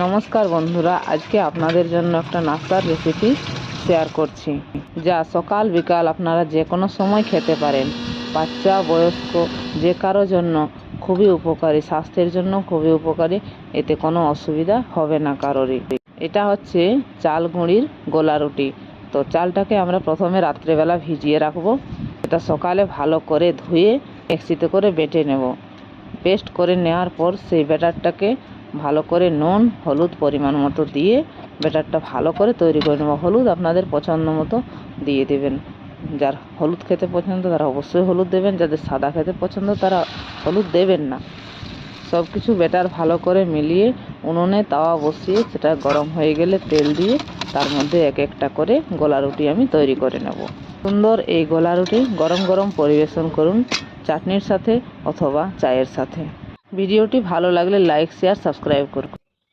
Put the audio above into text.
নমস্কার বন্ধুরা, আজকে আপনাদের জন্য একটা নাস্তার রেসিপি শেয়ার করছি, যা সকাল বিকাল আপনারা যে কোনো সময় খেতে পারেন। বাচ্চা বয়স্ক যে কারো জন্য খুবই উপকারী, স্বাস্থ্যের জন্য খুবই উপকারী, এতে কোনো অসুবিধা হবে না কারোরই। এটা হচ্ছে চাল গুঁড়ির গোলা রুটি। তো চালটাকে আমরা প্রথমে রাত্রেবেলা ভিজিয়ে রাখবো। এটা সকালে ভালো করে ধুয়ে মিক্সিতে করে বেটে নেব। পেস্ট করে নেওয়ার পর সেই ব্যাটারটাকে ভালো করে নুন হলুদ পরিমাণ মতো দিয়ে ব্যাটারটা ভালো করে তৈরি করে নেব। হলুদ আপনাদের পছন্দ মতো দিয়ে দেবেন। যার হলুদ খেতে পছন্দ তারা অবশ্যই হলুদ দেবেন, যাদের সাদা খেতে পছন্দ তারা হলুদ দেবেন না। সব কিছু ব্যাটার ভালো করে মিলিয়ে উনুনে তাওয়া বসিয়ে সেটা গরম হয়ে গেলে তেল দিয়ে তার মধ্যে এক একটা করে গোলা রুটি আমি তৈরি করে নেব। সুন্দর এই গোলা রুটি গরম গরম পরিবেশন করুন চাটনির সাথে অথবা চায়ের সাথে। ভিডিওটি ভালো লাগলে লাইক শেয়ার সাবস্ক্রাইব করুন।